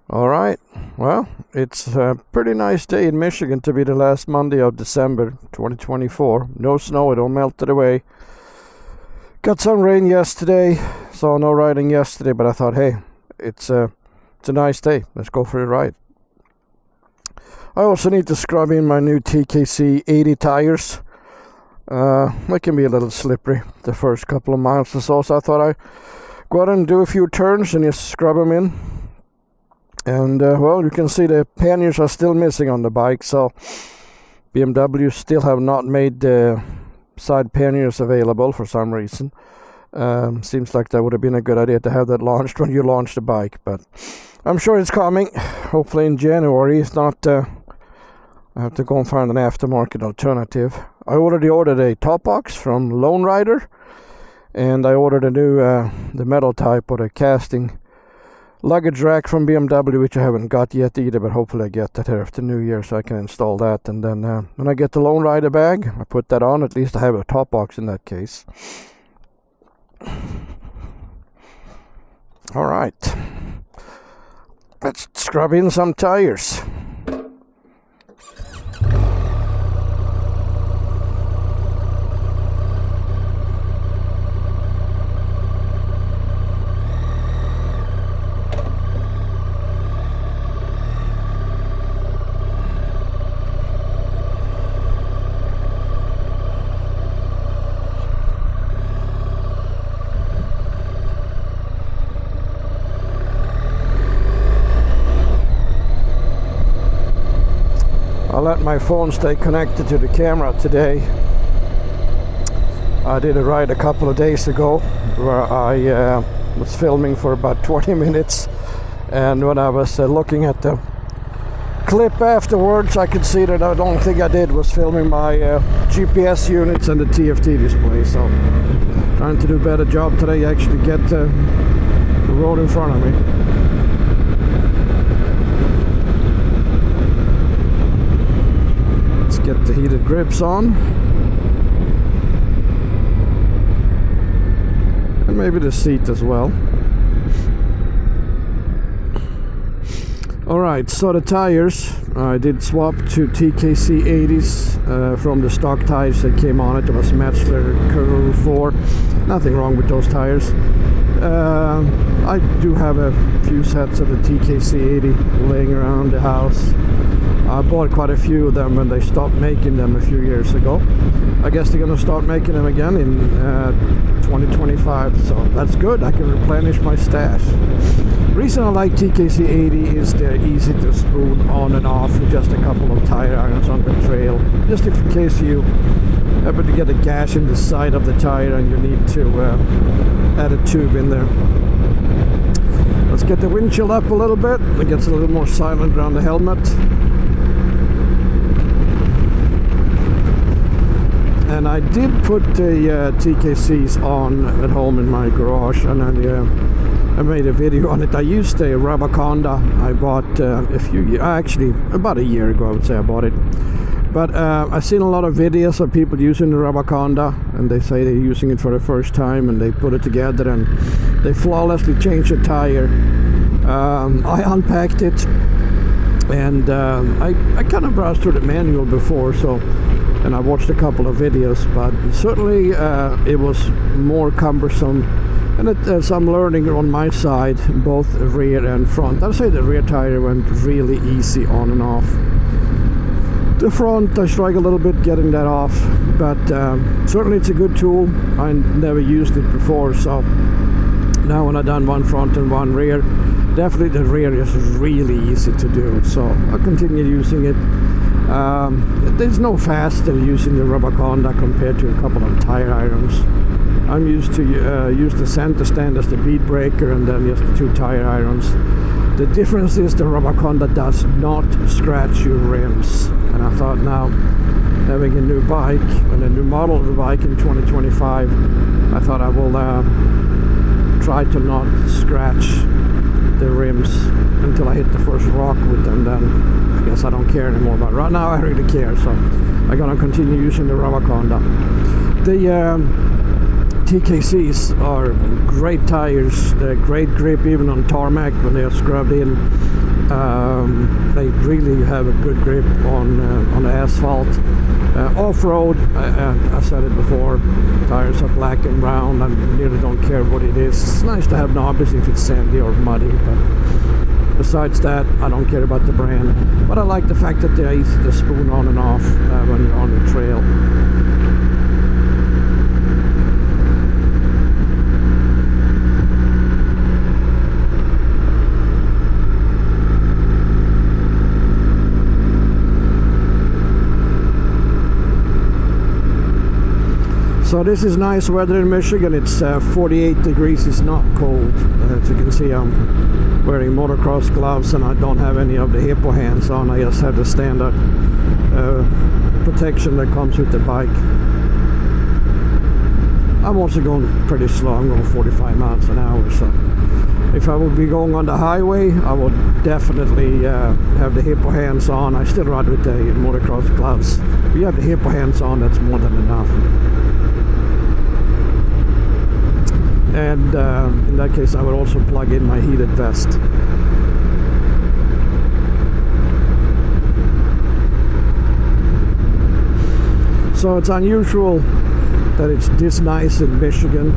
All right, well, it's a pretty nice day in Michigan to be the last Monday of December 2024. No snow, it all melted away. Got some rain yesterday, so no riding yesterday, but I thought, hey, it's a nice day. Let's go for a ride. I also need to scrub in my new TKC80 tires. They can be a little slippery the first couple of miles or so I thought I'd go out and do a few turns and just scrub them in. And well, you can see the panniers are still missing on the bike, so BMW still have not made the side panniers available for some reason. Seems like that would have been a good idea to have that launched when you launch the bike, but I'm sure it's coming, hopefully in January. If not, I have to go and find an aftermarket alternative. I already ordered a top box from Lone Rider, and I ordered a new the metal type or the casting luggage rack from BMW, which I haven't got yet either, but hopefully I get that here after New Year so I can install that. And then when I get the Lone Rider bag, I put that on. At least I have a top box in that case. All right, let's scrub in some tires. I let my phone stay connected to the camera today. I did a ride a couple of days ago where I was filming for about 20 minutes, and when I was looking at the clip afterwards, I could see that the only thing I did was filming my GPS units and the TFT display. So trying to do a better job today, actually get the road in front of me. Get the heated grips on, and maybe the seat as well. Alright, so the tires, I did swap to TKC80s from the stock tires that came on it. It was Metzler Curve 4. Nothing wrong with those tires. I do have a few sets of the TKC80 laying around the house. I bought quite a few of them when they stopped making them a few years ago. I guess they're going to start making them again in 2025, so that's good. I can replenish my stash. The reason I like TKC80 is they're easy to spoon on and off with just a couple of tire irons on the trail. Just in case you happen to get a gash in the side of the tire and you need to add a tube in there. Let's get the windshield up a little bit. It gets a little more silent around the helmet. And I did put the TKCs on at home in my garage, and I made a video on it. I used a Rabaconda I bought about a year ago, I would say I bought it. But I've seen a lot of videos of people using the Rabaconda, and they say they're using it for the first time, and they put it together and they flawlessly change the tire. I unpacked it, and I kind of browsed through the manual before, and I watched a couple of videos, but certainly it was more cumbersome, and some learning on my side, both rear and front. I'd say the rear tire went really easy on and off. The front, I struggled a little bit getting that off, but certainly it's a good tool. I never used it before, so now when I've done one front and one rear, definitely the rear is really easy to do, so I'll continue using it. There's no faster using the Rabaconda compared to a couple of tire irons. I'm used to use the center stand as the bead breaker and then just the 2 tire irons. The difference is the Rabaconda does not scratch your rims, and I thought now, having a new bike and a new model of the bike in 2025, I thought I will try to not scratch the rims until I hit the first rock with them. Then I guess I don't care anymore, but right now I really care, so I'm gonna continue using the Rabaconda. The TKCs are great tires. They're great grip even on tarmac when they are scrubbed in. They really have a good grip on the asphalt. Off-road, I said it before, tires are black and brown. I really don't care what it is. It's nice to have knobs if it's sandy or muddy, but besides that, I don't care about the brand. But I like the fact that they're easy to spoon on and off when you're on the trail. So this is nice weather in Michigan. It's 48 degrees. It's not cold. As you can see, I'm wearing motocross gloves and I don't have any of the hippo hands on. I just have the standard protection that comes with the bike. I'm also going pretty slow. I'm going 45 miles an hour. So if I would be going on the highway, I would definitely have the hippo hands on. I still ride with the motocross gloves. If you have the hippo hands on, that's more than enough. And in that case, I would also plug in my heated vest. So it's unusual that it's this nice in Michigan,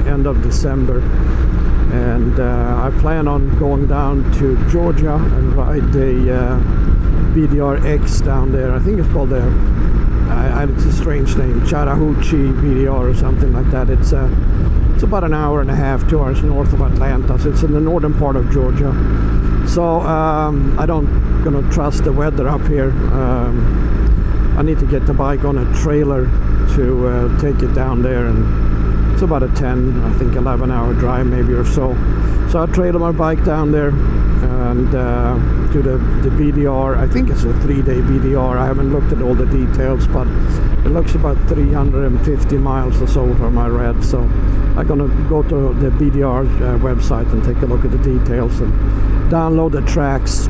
end of December. And I plan on going down to Georgia and ride the BDR-X down there. I think it's called it's a strange name, Chattahoochee BDR or something like that. It's about an hour and a half, 2 hours north of Atlanta. So it's in the northern part of Georgia. So I don't gonna trust the weather up here. I need to get the bike on a trailer to take it down there, and it's about a 10, I think 11-hour drive maybe or so. So I'll trailer my bike down there and to the BDR. I think it's a 3-day BDR. I haven't looked at all the details, but it looks about 350 miles or so from my read. So I'm gonna go to the BDR website and take a look at the details and download the tracks.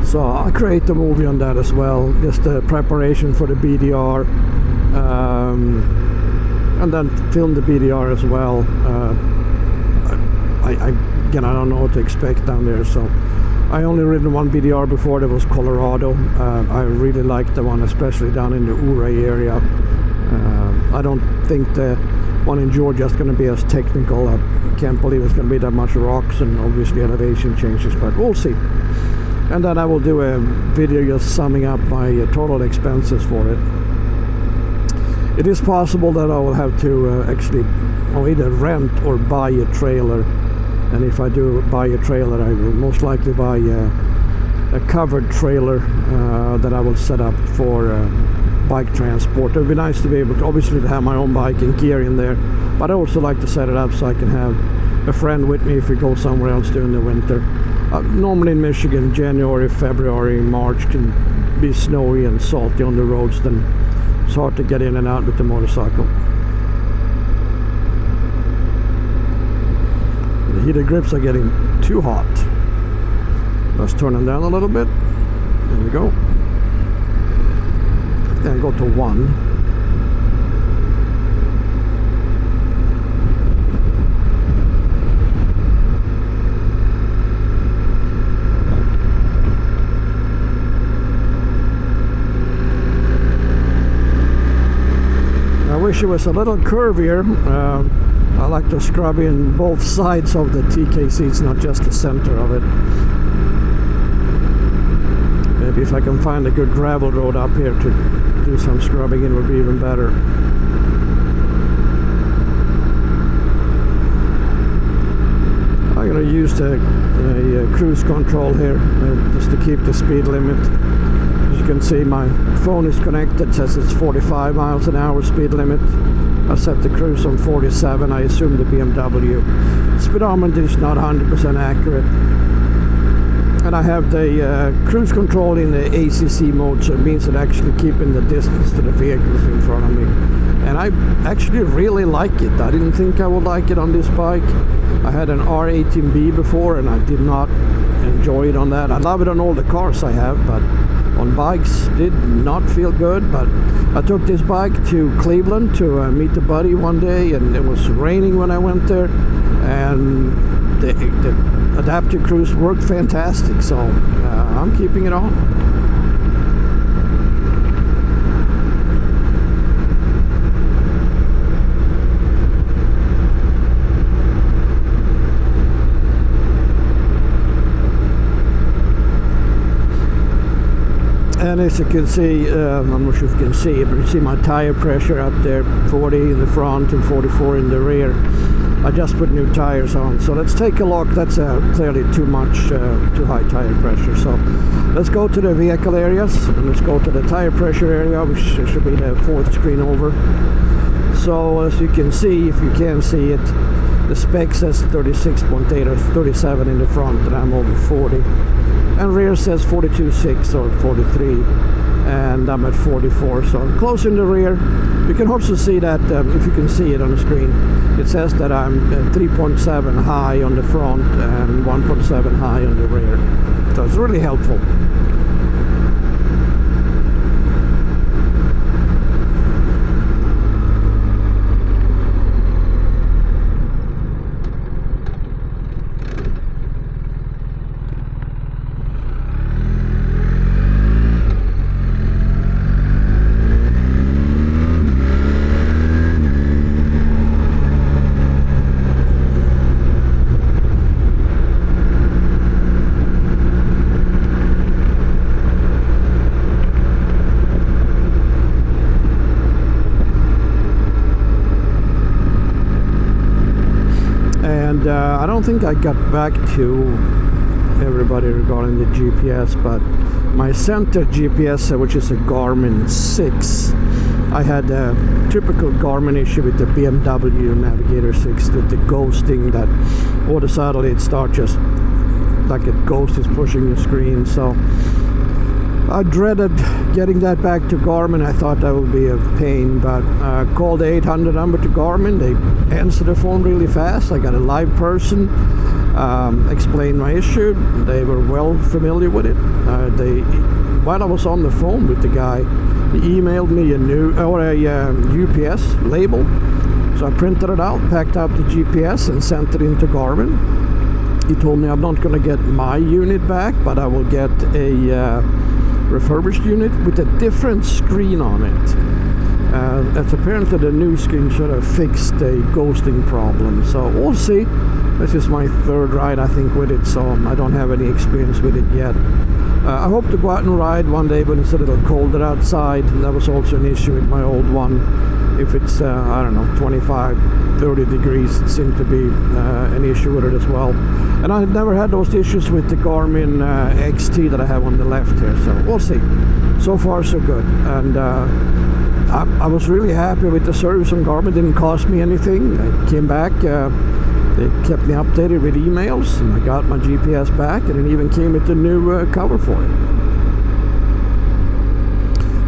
So I'll create a movie on that as well, just the preparation for the BDR, and then film the BDR as well. Again, I don't know what to expect down there, so I only ridden one BDR before. That was Colorado. I really liked the one, especially down in the Ouray area. I don't think the one in Georgia is going to be as technical. I can't believe it's going to be that much rocks and obviously elevation changes, but we'll see. And then I will do a video just summing up my total expenses for it. It is possible that I will have to actually either rent or buy a trailer. And if I do buy a trailer, I will most likely buy a covered trailer that I will set up for bike transport. It would be nice to be able to, obviously, to have my own bike and gear in there, but I also like to set it up so I can have a friend with me if we go somewhere else during the winter. Normally in Michigan, January, February, March can be snowy and salty on the roads, then it's hard to get in and out with the motorcycle. The heated grips are getting too hot. Let's turn them down a little bit. There we go. Then go to 1. I wish it was a little curvier. I like to scrub in both sides of the TKC, it's not just the center of it. Maybe if I can find a good gravel road up here to do some scrubbing in would be even better. I'm going to use the cruise control here just to keep the speed limit. As you can see, my phone is connected, it says it's 45 miles an hour speed limit. I set the cruise on 47. I assume the BMW speedometer is not 100% accurate. And I have the cruise control in the ACC mode, so it means that actually keeping the distance to the vehicles in front of me. And I actually really like it. I didn't think I would like it on this bike. I had an R18B before and I did not enjoy it on that. I love it on all the cars I have, but on bikes did not feel good. But I took this bike to Cleveland to meet a buddy one day, and it was raining when I went there, and the adaptive cruise worked fantastic, so I'm keeping it on. And as you can see, I'm not sure if you can see it, but you see my tire pressure up there, 40 in the front and 44 in the rear. I just put new tires on, so let's take a look. That's clearly too high tire pressure. So let's go to the vehicle areas, and let's go to the tire pressure area, which should be the fourth screen over. So as you can see, if you can see it, the spec says 36.8 or 37 in the front, and I'm over 40. And rear says 42.6 or 43, and I'm at 44, so I'm close in the rear. You can also see that, if you can see it on the screen, it says that I'm 3.7 high on the front and 1.7 high on the rear. So it's really helpful. And I don't think I got back to everybody regarding the GPS, but my center GPS, which is a Garmin 6, I had a typical Garmin issue with the BMW Navigator 6, with the ghosting, that all of a sudden it starts just like a ghost is pushing the screen. So I dreaded getting that back to Garmin. I thought that would be a pain, but I called the 800 number to Garmin. They answered the phone really fast. I got a live person, explained my issue. They were well familiar with it. While I was on the phone with the guy, he emailed me a UPS label. So I printed it out, packed out the GPS, and sent it into Garmin. He told me I'm not going to get my unit back, but I will get a refurbished unit with a different screen on it. That's apparently the new screen should have fixed a ghosting problem, so we'll see. This is my third ride, I think, with it, so I don't have any experience with it yet. I hope to go out and ride one day when it's a little colder outside. That was also an issue with my old one. If it's, I don't know, 25, 30 degrees, it seemed to be an issue with it as well. And I never had those issues with the Garmin XT that I have on the left here, so we'll see. So far, so good. And I was really happy with the service on Garmin. It didn't cost me anything. I came back, they kept me updated with emails, and I got my GPS back, and it even came with the new cover for it.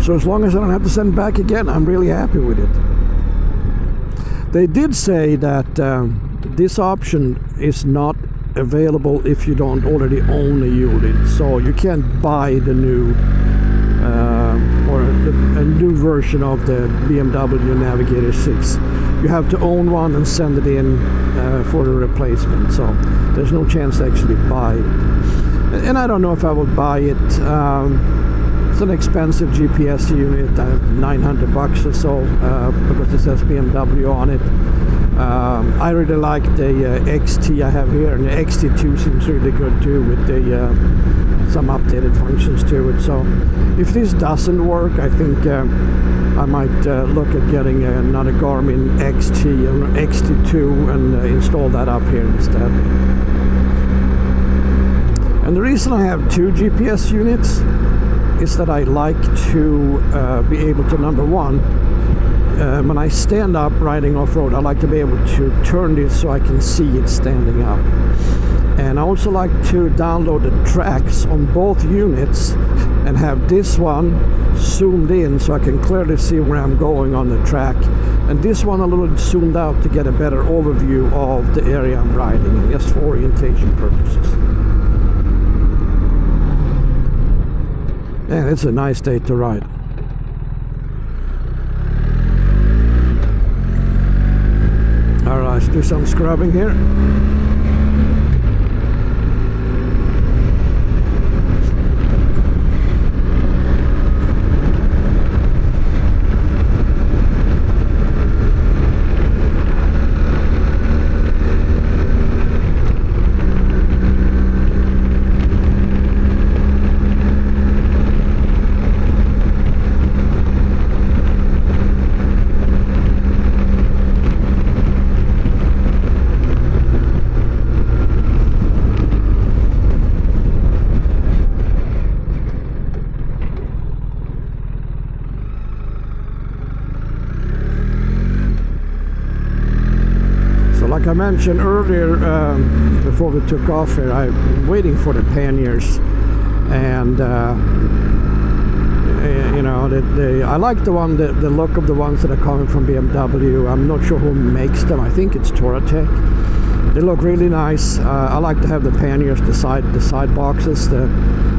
So as long as I don't have to send it back again, I'm really happy with it. They did say that this option is not available if you don't already own a unit, so you can't buy the new a new version of the BMW Navigator 6. You have to own one and send it in for a replacement, so there's no chance to actually buy it. And I don't know if I would buy it. It's an expensive GPS unit, $900 or so, because it says BMW on it. I really like the XT I have here, and the XT2 seems really good too, with the some updated functions to it. So if this doesn't work, I think I might look at getting another Garmin XT or XT2 and install that up here instead. And the reason I have two GPS units is that I like to be able to, number one, when I stand up riding off-road, I like to be able to turn this so I can see it standing up. And I also like to download the tracks on both units and have this one zoomed in so I can clearly see where I'm going on the track, and this one a little zoomed out to get a better overview of the area I'm riding, just for orientation purposes. Man, it's a nice day to ride. Alright, do some scrubbing here. Like I mentioned earlier, before we took off here, I'm waiting for the panniers, and you know, I like the look of the ones that are coming from BMW. I'm not sure who makes them. I think it's Touratech. They look really nice. I like to have the panniers, the side boxes. The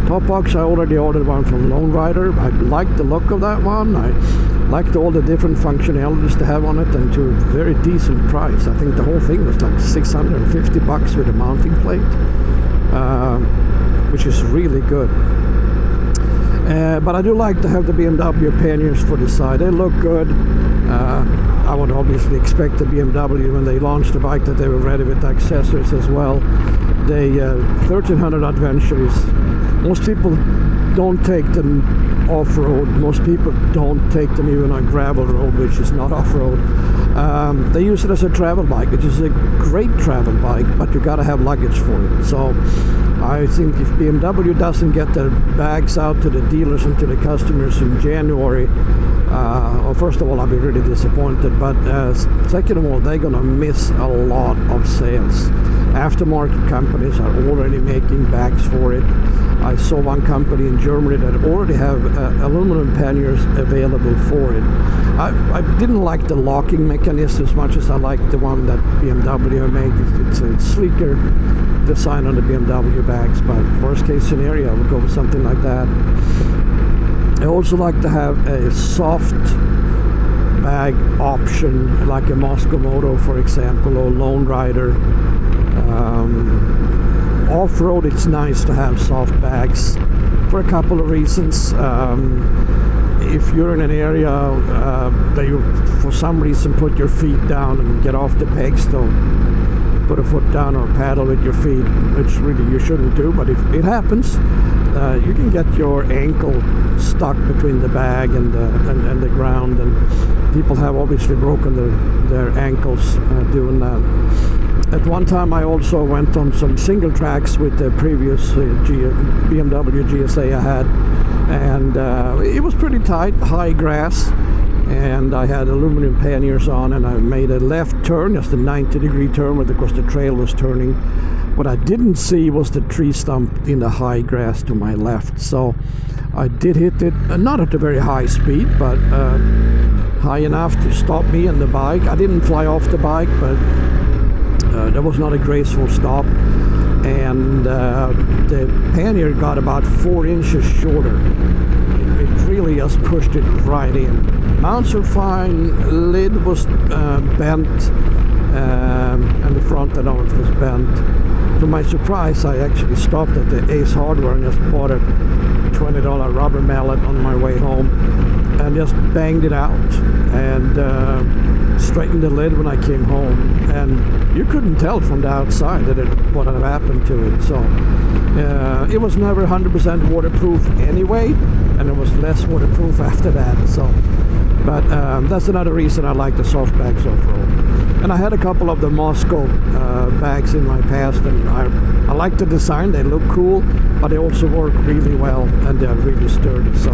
top box, I already ordered one from Lone Rider. I like the look of that one. I liked all the different functionalities to have on it, and to a very decent price. I think the whole thing was like $650 with a mounting plate, which is really good. But I do like to have the BMW panniers for the side. They look good. I would obviously expect the BMW, when they launched the bike, that they were ready with the accessories as well. The 1300 Adventure is, most people don't take them off-road. Most people don't take them even on gravel road, which is not off-road. They use it as a travel bike, which is a great travel bike, but you gotta have luggage for it. So I think if BMW doesn't get their bags out to the dealers and to the customers in January, well, first of all, I'll be really disappointed, but second of all, they're gonna miss a lot of sales. Aftermarket companies are already making bags for it. I saw one company in Germany that already have aluminum panniers available for it. I didn't like the locking mechanism as much as I like the one that BMW made. It's a sleeker design on the BMW bags, but worst case scenario, I would go with something like that. I also like to have a soft bag option, like a Moscow Moto, for example, or Lone Rider. Off-road, it's nice to have soft bags for a couple of reasons. If you're in an area that you, for some reason, put your feet down and get off the pegs, don't put a foot down or paddle with your feet, which really you shouldn't do, but if it happens, you can get your ankle stuck between the bag and the ground, and people have obviously broken their ankles doing that. At one time, I also went on some single tracks with the previous BMW GSA I had, and it was pretty tight, high grass, and I had aluminum panniers on, and I made a left turn, just a 90-degree turn, because the trail was turning. What I didn't see was the tree stump in the high grass to my left, so I did hit it, not at a very high speed, but high enough to stop me and the bike. I didn't fly off the bike, but that was not a graceful stop, and the pannier got about 4 inches shorter. It really just pushed it right in. Mounts were fine, lid was bent, and the front end of it was bent. To my surprise, I actually stopped at the Ace Hardware and just bought a $20 rubber mallet on my way home, and just banged it out, and straightened the lid when I came home, and you couldn't tell from the outside that what had happened to it. So it was never 100% waterproof anyway, and it was less waterproof after that. So, but that's another reason I like the soft bags off-road. And I had a couple of the Moscow bags in my past, and I like the design. They look cool, but they also work really well, and they're really sturdy. So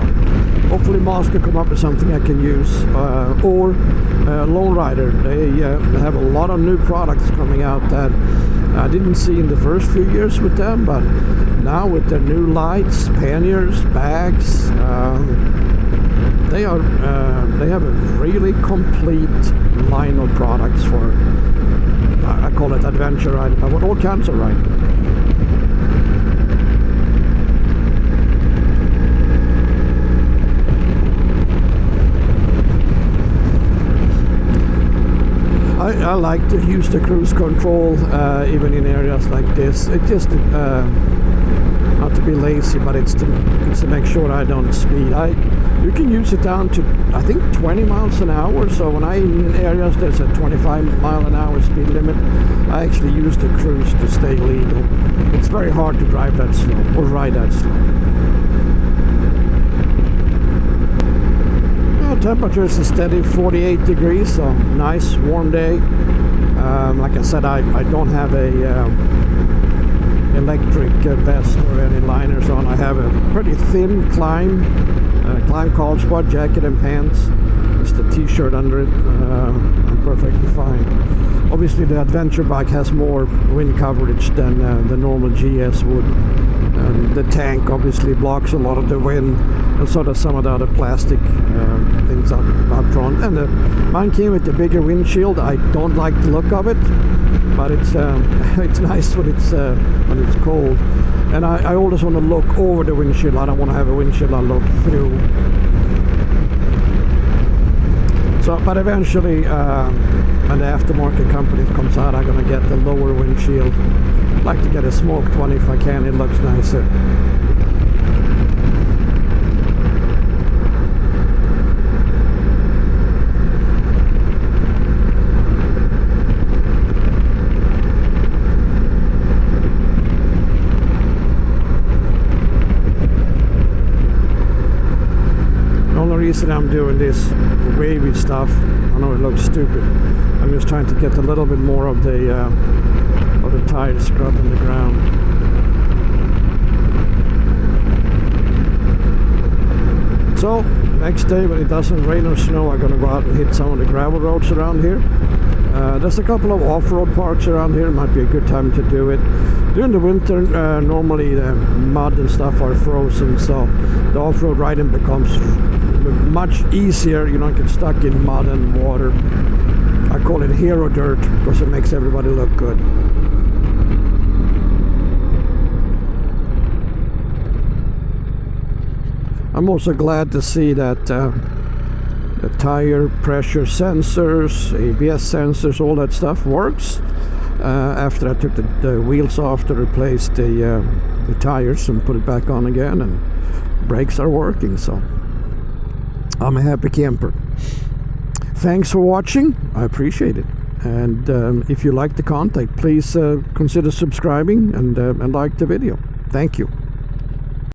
hopefully Moscow come up with something I can use, or Lone Rider. They have a lot of new products coming out that I didn't see in the first few years with them, but now with their new lights, panniers, bags, they have a really complete line of products for, I call it adventure riding, but all kinds of riding. I like to use the cruise control even in areas like this. It just not to be lazy, but it's to make sure I don't speed. You can use it down to I think 20 miles an hour. So when I'm in areas there's a 25 mile an hour speed limit, I actually use the cruise to stay legal. It's very hard to drive that slow or ride that slow. Temperature is a steady 48 degrees, so nice warm day. Like I said, I don't have a electric vest or any liners on. I have a pretty thin climb collar spot jacket and pants, just a t-shirt under it. I'm perfectly fine. Obviously the adventure bike has more wind coverage than the normal GS would. The tank obviously blocks a lot of the wind, and so does some of the other plastic things up front. And mine came with the bigger windshield. I don't like the look of it, but it's nice when it's cold. And I always want to look over the windshield. I don't want to have a windshield I look through. So, but eventually, when the aftermarket company comes out, I'm gonna get the lower windshield. I'd like to get a smoked one if I can. It looks nicer. The only reason I'm doing this wavy stuff, I know it looks stupid, I'm just trying to get a little bit more of the tire scrub in the ground. So next day when it doesn't rain or snow, I'm gonna go out and hit some of the gravel roads around here. There's a couple of off-road parks around here. It might be a good time to do it. During the winter, normally the mud and stuff are frozen, so the off-road riding becomes much easier. You don't get stuck in mud and water. I call it hero dirt because it makes everybody look good. I'm also glad to see that the tire pressure sensors, ABS sensors, all that stuff works. After I took the wheels off to replace the tires and put it back on again, and brakes are working, so I'm a happy camper. Thanks for watching. I appreciate it. And if you like the content, please consider subscribing and like the video. Thank you.